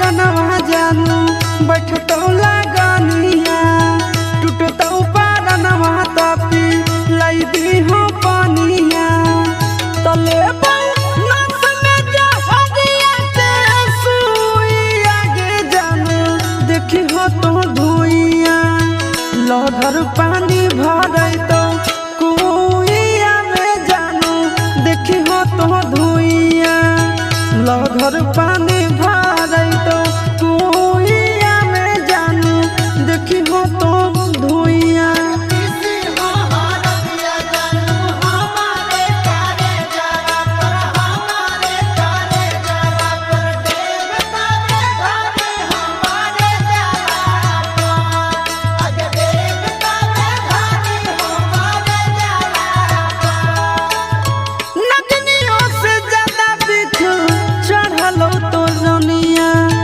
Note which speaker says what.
Speaker 1: परनवा जानू बैठतो लगनिया टूटतो परनवा तपी लाई दी हो पानिया तले नस में जहरिया के सुई आगे जानू देखी हो तो धुइया लहर पा